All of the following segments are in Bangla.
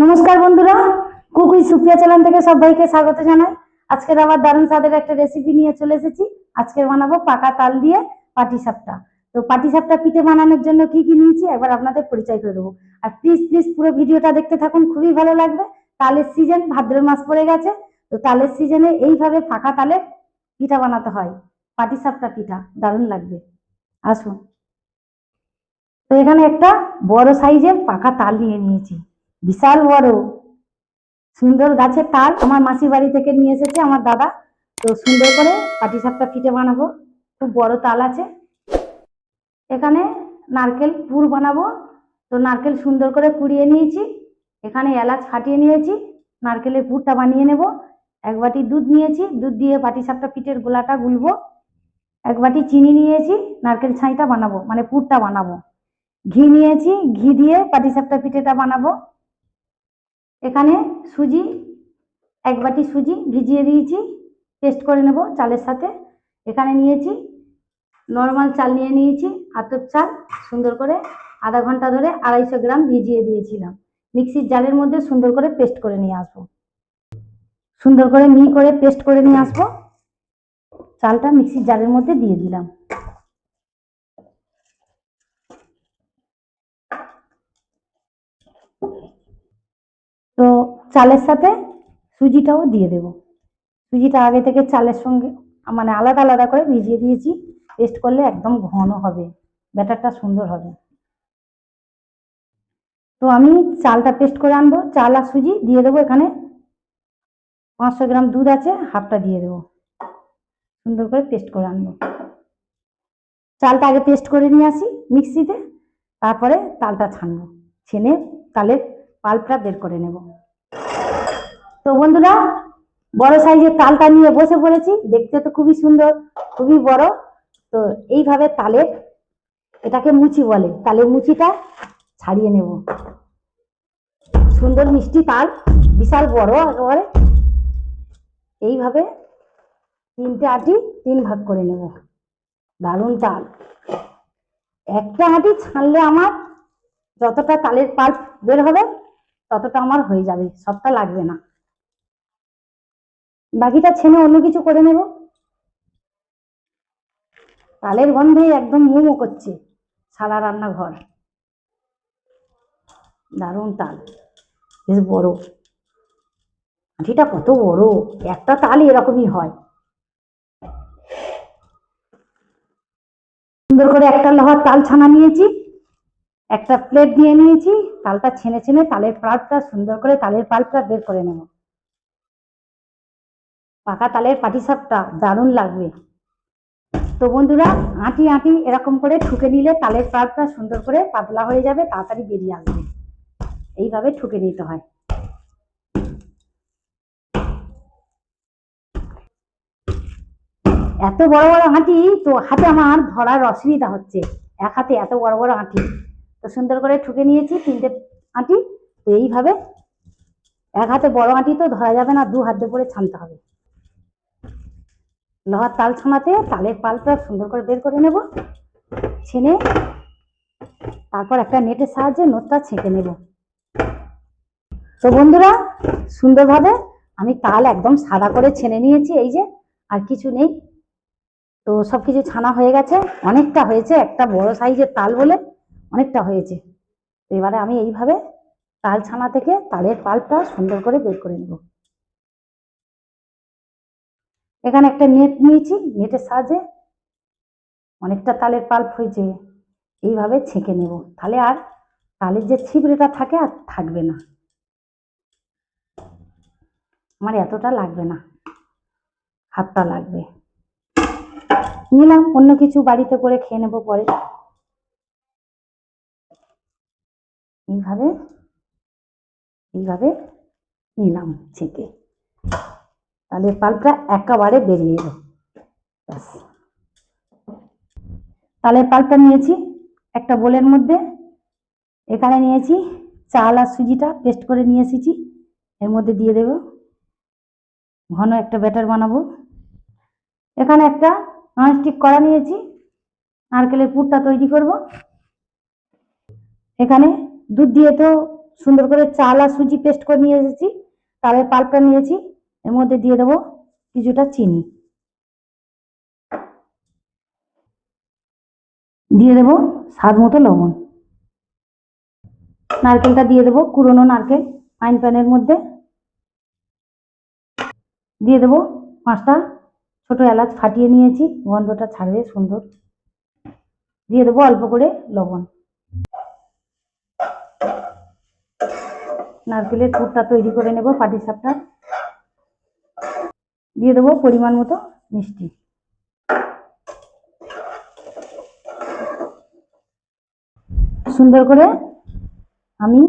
নমস্কার বন্ধুরা, কুকুই সুপ্রিয়া চ্যানেল থেকে সবাইকে স্বাগত জানাই। আজকের আবার দারুণ স্বাদের একটা রেসিপি নিয়ে চলে এসেছি। আজকে বানাবো পাকা তাল দিয়ে পাটিসাপটা। তো পাটিসাপটা পিঠে বানানোর জন্য কি কি নিয়েছি একবার আপনাদের পরিচয় করে দেবো। আর প্লিজ প্লিজ পুরো ভিডিওটা দেখতে থাকুন, খুবই ভালো লাগবে। তালের সিজন, ভাদ্র মাস পড়ে গেছে। তো তালের সিজনে এইভাবে পাকা তালের পিঠা বানাতে হয়, পাটিসাপটা পিঠা দারুণ লাগবে। আসুন। তো এখানে একটা বড় সাইজের পাকা তাল নিয়ে নিয়েছি, বিশাল বড় সুন্দর গাছের তাল। আমার মাসির বাড়ি থেকে নিয়ে এসেছে আমার দাদা। তো সুন্দর করে পাটিসাপটা পিঠে বানাবো, খুব বড় তাল আছে। এখানে নারকেল পুর বানাবো। তো নারকেল সুন্দর করে কুড়িয়ে নিয়েছি, এখানে এলাচ ফাটিয়ে নিয়েছি, নারকেলের পুরটা বানিয়ে নেব। এক বাটি দুধ নিয়েছি, দুধ দিয়ে পাটিসাপটা পিঠের গোলাটা গুলবো। এক বাটি চিনি নিয়েছি, নারকেল ছাইটা বানাবো মানে পুরটা বানাবো। ঘি নিয়েছি, ঘি দিয়ে পাটিসাপটা পিঠেটা বানাবো। এখানে সুজি, এক বাটি সুজি ভিজিয়ে দিয়েছি, পেস্ট করে নেব চালের সাথে। এখানে নিয়েছি নর্মাল চাল, নিয়ে নিয়েছি আতপ চাল, সুন্দর করে আধা ঘন্টা ধরে 250 গ্রাম ভিজিয়ে দিয়েছিলাম। মিক্সির জারের মধ্যে সুন্দর করে পেস্ট করে নিয়ে আসবো, সুন্দর করে মিহি করে পেস্ট করে নিয়ে আসবো। চালটা মিক্সির জারের মধ্যে দিয়ে দিলাম। তো চালের সাথে সুজিটাও দিয়ে দেব। সুজিটা আগে থেকে চালের সঙ্গে মানে আলাদা আলাদা করে ভিজিয়ে দিয়েছি, পেস্ট করলে একদম ঘন হবে, ব্যাটারটা সুন্দর হবে। তো আমি চালটা পেস্ট করে আনবো, চাল আর সুজি দিয়ে দেবো। এখানে 500 গ্রাম দুধ আছে, হাফটা দিয়ে দেবো, সুন্দর করে পেস্ট করে আনবো। চালটা আগে পেস্ট করে নিয়ে আসি মিক্সিতে, তারপরে তালটা ছানবো, ছেনে তালের পাল্পটা বের করে নেব। তো বন্ধুরা, বড় সাইজের তালটা নিয়ে বসে পড়েছি, দেখতে তো খুবই সুন্দর, খুবই বড়। তো এইভাবে তালের, এটাকে মুচি বলে, তালের মুচিটা ছাড়িয়ে নেব। সুন্দর মিষ্টি তাল, বিশাল বড় একেবারে। এইভাবে 3টে আটি 3 ভাগ করে নেব। দারুণ তাল। একটা আটি ছানলে আমার যতটা তালের পাল্প বের হবে ততটা আমার হয়ে যাবে, সবটা লাগবে না। বাকিটা ছেনে অন্য কিছু করে নেব। তালের গন্ধে একদম মোমো করছে সারা রান্নাঘর। দারুণ তাল, বেশ বড়। আটিটা কত বড়, একটা তাল এরকমই হয়। সুন্দর করে একটা লোহার তাল ছানা নিয়েছি, একটা প্লেট নিয়ে নিয়েছি, তালটা ছেনে ছেনে তালের পাল্পটা সুন্দর করে তালের পাল্পটা বের করে নেব। পাকা তালের পাটিসাপটা দারুণ লাগবে। তো বন্ধুরা, আটি আটি এরকম করে ঠুকে নিলে তালের পাল্পটা সুন্দর করে পাতলা হয়ে যাবে, তাড়াতাড়ি বেরিয়ে আসবে। এইভাবে ঠুকে নিতে হয়। এত বড় বড় আঁটি তো হাতে আমার ধরার অসুবিধা হচ্ছে, এক হাতে এত বড় বড় আঁটি। তো সুন্দর করে ঠুকে নিয়েছি 3টে আঁটি। তো এইভাবে এক হাতে বড় আঁটি তো ধরা যাবে না, 2 হাত দিয়ে করে ছানতে হবে। লোহার তাল ছানাতে তালের পাল্পটা সুন্দর করে বের করে নেব, ছেনে তারপর একটা নেটের সাহায্যে নোটটা ছেঁকে নেব। তো বন্ধুরা, সুন্দরভাবে আমি তাল একদম সাদা করে ছেনে নিয়েছি, এই যে, আর কিছু নেই। তো সবকিছু ছানা হয়ে গেছে, অনেকটা হয়েছে, একটা বড় সাইজের তাল বলে অনেকটা হয়েছে। তো এবারে আমি এইভাবে তাল ছানা থেকে তালের পাল্পটা সুন্দর করে বের করে নেব। এখানে একটা নেট নিয়েছি, নেটের সাহায্যে অনেকটা তালের পাল্প হয়েছে, এইভাবে ছেঁকে নেব, তাহলে আর তালের যে ছিবড়েটা থাকে আর থাকবে না। আমার এতটা লাগবে না, হাতটা লাগবে। নিলাম, অন্য কিছু বাড়িতে করে খেয়ে নেবো পরে। এইভাবে এইভাবে নিলাম ছেঁকে, তাহলে পাল্পটা একেবারে বেরিয়ে এলো। ব্যাস, তালের পাল্পটা নিয়েছি একটা বোলের মধ্যে। এখানে নিয়েছি চাল আর সুজিটা পেস্ট করে নিয়ে এসেছি, এর মধ্যে দিয়ে দেব। ঘন একটা ব্যাটার বানাবো। এখানে একটা ননস্টিক কড়া নিয়েছি, নারকেলের পুরটা তৈরি করব। এখানে দুধ দিয়ে তো সুন্দর করে চাল আর সুজি পেস্ট করে নিয়ে এসেছি, তালের পাল্পটা নিয়েছি, এর মধ্যে দিয়ে দেবো কিছুটা চিনি, দিয়ে দেবো স্বাদ মতো লবণ, নারকেলটা দিয়ে দেবো, কুড়োনো নারকেল ফ্রাইং প্যানের মধ্যে দিয়ে দেবো 5টা ছোট এলাচ ফাটিয়ে নিয়েছি, গন্ধটা ছাড়বে সুন্দর, দিয়ে দেবো অল্প করে লবণ। নারকেলের পুরটা তৈরি করে নেব পাটিসাপটা, দিয়ে দেবো পরিমাণ মতো মিষ্টি, সুন্দর করে আমি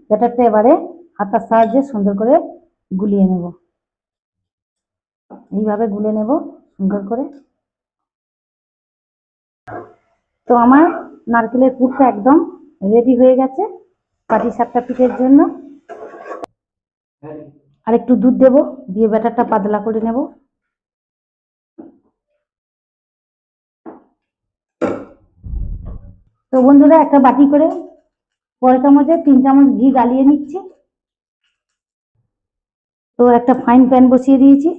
ব্যাটারটা এবারে হাতার সাহায্যে সুন্দর করে গুলিয়ে নেব, এইভাবে গুলে নেব সুন্দর করে। তো আমার নারকেলের পুরটা একদম রেডি হয়ে গেছে পাটিসাপটা পিঠের জন্য। আর একটু দুধ দেব, দিয়ে ব্যাটারটা পাতলা করে নেব। তো বন্ধুরা একটা বাটি করে বড় চামচে 3 চামচ ঘি গালিয়ে নিচ্ছি। তো একটা ফ্রাইং প্যান বসিয়ে দিয়েছি,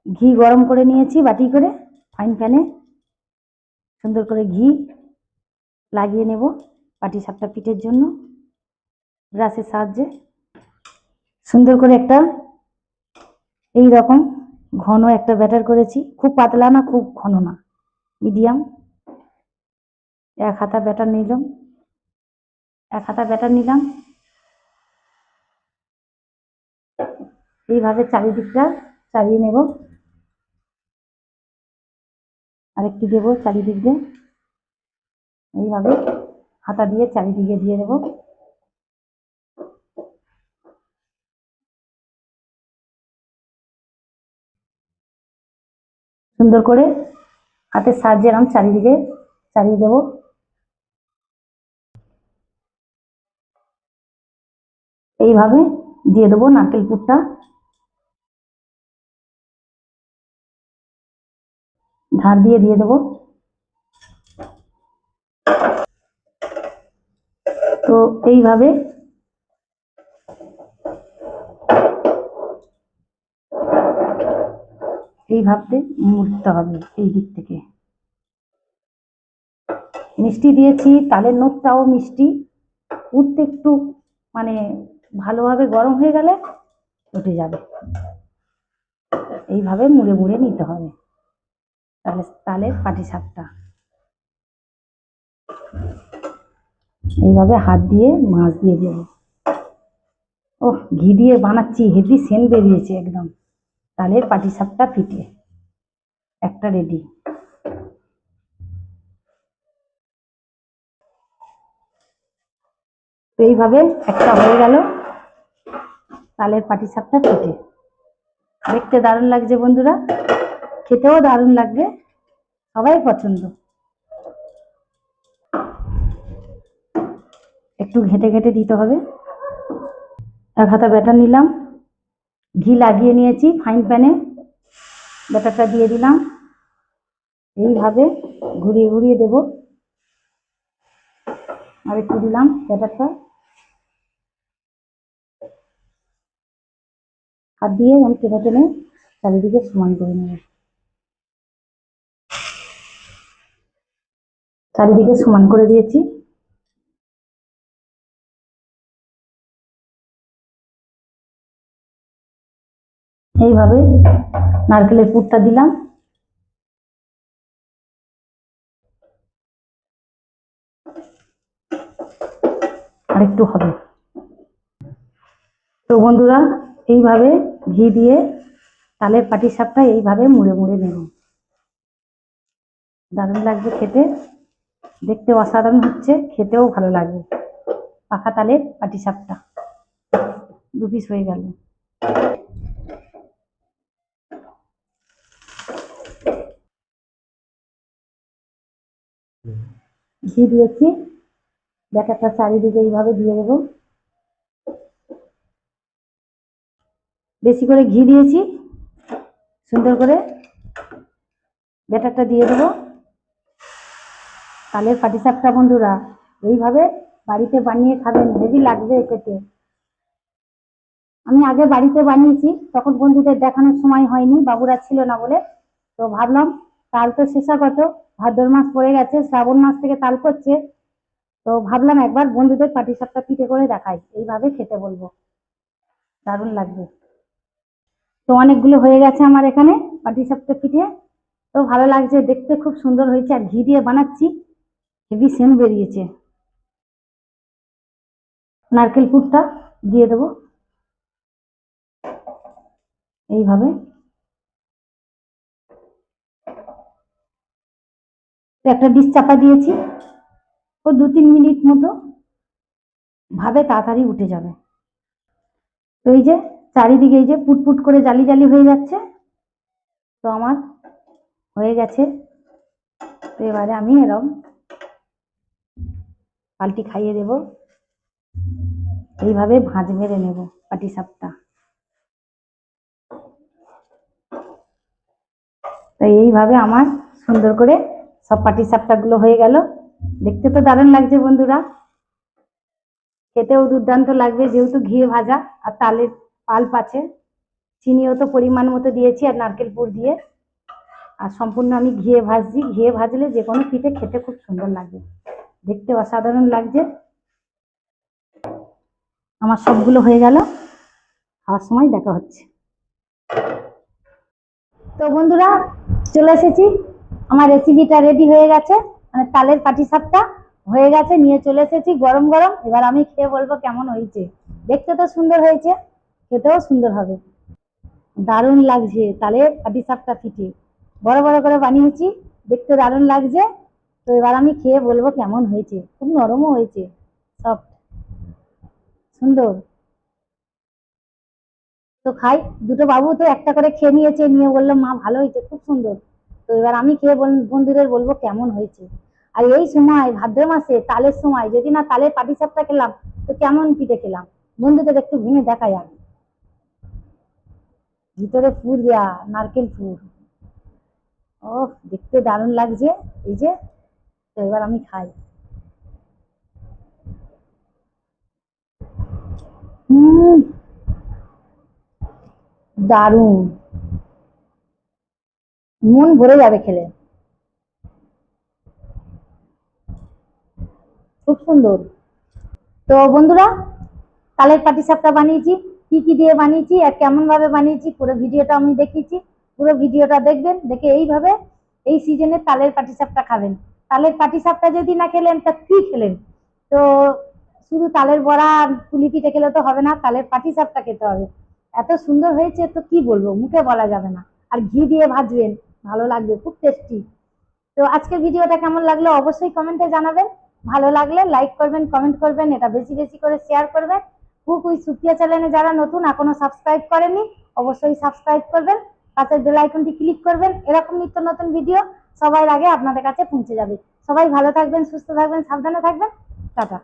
ঘি গরম করে নিয়েছি বাটি করে, ফ্রাইং প্যানে সুন্দর করে ঘি লাগিয়ে নেব পাটিসাপটা পিঠের জন্য। ব্রাশের সাহায্যে সুন্দর করে একটা এই রকম ঘন একটা ব্যাটার করেছি, খুব পাতলা না খুব ঘন না, মিডিয়াম। এক হাতা ব্যাটার নিলাম, এইভাবে চারিদিকটা চালিয়ে নেব, আরেকটু দেবো চারিদিক দিয়ে, এইভাবে হাতা দিয়ে চারিদিকে দিয়ে দেবো। সুন্দর করে হাতের সাহায্যে এরকম চারিদিকে চালিয়ে দেবো। এইভাবে দিয়ে দেবো নারকেল পুরটা, ধার দিয়ে দিয়ে দেবো। তো এইভাবে এইভাবে মুড়তে হবে এই দিক থেকে। মিষ্টি দিয়েছি, তালের নোটটাও মিষ্টি, উঠতে একটু মানে ভালোভাবে গরম হয়ে গেলে উঠে যাবে। এইভাবে মুড়ে মুড়ে নিতে হবে তালের পাটিসাপটা। এইভাবে হাত দিয়ে মাছ দিয়ে দেবো। ও ঘি দিয়ে বানাচ্ছি, হেভি সেন্ট বেরিয়েছে একদম। তালের পাটিসাপটা পিঠে একটা রেডি। তো এইভাবে একটা হয়ে গেল তালের পাটিসাপটা পিঠে। দেখতে দারুণ লাগছে বন্ধুরা, খেতেও দারুণ লাগবে, সবাই পছন্দ। একটু ঘেঁটে ঘেঁটে দিতে হবে। এক হাতা ব্যাটার নিলাম, ঘি লাগিয়ে নিয়েছি ফ্রাইং প্যানে, ব্যাটারটা দিয়ে দিলাম, এইভাবে ঘুরিয়ে ঘুরিয়ে দেব। আর একটু দিলাম ব্যাটারটা, হাত দিয়ে আমি টেনে টেনে চারিদিকে সমান করে নেব, চারিদিকে সমান করে দিয়েছি। এইভাবে নারকেলের পুরটা দিলাম, আর একটু হবে। তো বন্ধুরা এইভাবে ঘি দিয়ে তালের পাটিসাপটা এইভাবে মুড়ে মুড়ে নেব, দারুণ লাগবে খেতে, দেখতে অসাধারণ হচ্ছে, খেতেও ভালো লাগবে। পাকা তালের পাটিসাপটা 2 পিস হয়ে গেল। ঘি দিয়েছি, ব্যাটারটা চারিদিকে এইভাবে দিয়ে দেবো, বেশি করে ঘি দিয়েছি, সুন্দর করে ব্যাটারটা দিয়ে দেবো। তালের পাটিসাপটা বন্ধুরা এইভাবে বাড়িতে বানিয়ে খাবেন, হেভি লাগবে খেতে। আমি আগে বাড়িতে বানিয়েছি, তখন বন্ধুদের দেখানোর সময় হয়নি, বাবুরা ছিল না বলে। তো ভাবলাম তাল তো শেষাগত, ভাদ্র মাস পড়ে গেছে, শ্রাবণ মাস থেকে তাল পড়ছে। তো ভাবলাম একবার বন্ধুদের পাটিসাপটা পিঠে করে দেখাই, এইভাবে খেতে বলবো, দারুণ লাগবে। তো অনেকগুলো হয়ে গেছে আমার এখানে পাটিসাপটা পিঠে। তো ভালো লাগছে দেখতে, খুব সুন্দর হয়েছে, আর ঘি দিয়ে বানাচ্ছি, হেভি সেন্ট বেরিয়েছে। নারকেল পুরটা দিয়ে দেবো এইভাবে। তো একটা ডিশ চাপা দিয়েছি, ও 2-3 মিনিট মতো ভাবে তাড়াতাড়ি উঠে যাবে। তো এই যে চারিদিকে এই যে পুটপুট করে জালি জালি হয়ে যাচ্ছে, তো আমার হয়ে গেছে। তো এবারে আমি এরকম পাল্টি খাইয়ে দেব, এইভাবে ভাঁজ মেরে নেব পাটিসাপটা। তাই এইভাবে আমার সুন্দর করে সব পাটিসাপটা গুলো হয়ে গেল। দেখতে তো দারুণ লাগছে বন্ধুরা, খেতেও দুর্দান্ত লাগবে, যেহেতু ঘিয়ে ভাজা আর তালের পাল্প আছে, চিনিও তো পরিমাণ মতো দিয়েছি আর নারকেল পুর দিয়ে, আর সম্পূর্ণ আমি ঘিয়ে ভাজছি। ঘিয়ে ভাজলে যে কোনো পিঠে খেতে খুব সুন্দর লাগবে, দেখতে অসাধারণ লাগছে। আমার সবগুলো হয়ে গেল, খাওয়ার সময় দেখা হচ্ছে। তো বন্ধুরা চলে এসেছি, আমার রেসিপিটা রেডি হয়ে গেছে, মানে তালের পাটিসাপটা হয়ে গেছে, নিয়ে চলে এসেছি গরম গরম। এবার আমি খেয়ে বলবো কেমন হয়েছে। দেখতে তো সুন্দর হয়েছে, খেতেও সুন্দর হবে, দারুণ লাগছে। তালের পাটিসাপটা পিঠে বড় বড় করে বানিয়েছি, দেখতে দারুণ লাগছে। তো এবার আমি খেয়ে বলবো কেমন হয়েছে, খুব নরমও হয়েছে, সব সুন্দর। তো খাই, দুটো বাবু তো একটা করে খেয়ে নিয়েছে, নিয়ে বললো মা ভালো হয়েছে, খুব সুন্দর। তো এবার আমি খেয়ে বন্ধুদের বলবো কেমন হয়েছে। আর এই সময় ভাদ্র মাসে তালের সময় যদি না তালের পাটিসাপটা খেলাম, তো কেমন পিঠে খেলাম বন্ধুদের একটু ভেঙে দেখাই। আগে ভিতরে পুর দেয়া, নারকেল পুর, ও দেখতে দারুণ লাগছে। এই যে, তো এবার আমি খাই। হুম, দারুণ, মন ভরে যাবে খেলে, খুব সুন্দর। তো বন্ধুরা তালের পাটিসাপটা বানিয়েছি, কি কি দিয়ে বানিয়েছি আর কেমন ভাবে বানিয়েছি পুরো ভিডিওটা আমি দেখিয়েছি। পুরো ভিডিওটা দেখবেন, দেখে এইভাবে এই সিজনে তালের পাটিসাপটা খাবেন। তালের পাটিসাপটা যদি না খেলেন তা কি খেলেন? তো শুধু তালের বড়া আর পুলি পিঠে খেলে তো হবে না, তালের পাটিসাপটা খেতে হবে। এত সুন্দর হয়েছে তো কি বলবো, মুখে বলা যাবে না। আর ঘি দিয়ে ভাজবেন, ভালো লাগবে, খুব টেস্টি। তো আজকের ভিডিওটা কেমন লাগলো অবশ্যই কমেন্টে জানাবেন। ভালো লাগলে লাইক করবেন, কমেন্ট করবেন, এটা বেশি বেশি করে শেয়ার করবেন। কুক উইথ সুপ্রিয়া চ্যানেলে যারা নতুন এখনো সাবস্ক্রাইব করেননি, অবশ্যই সাবস্ক্রাইব করবেন, পাশের বেল আইকনটি ক্লিক করবেন, এরকম নিত্য নতুন ভিডিও সবার আগে আপনাদের কাছে পৌঁছে যাবে। সবাই ভালো থাকবেন, সুস্থ থাকবেন, সাবধানে থাকবেন, টাটা।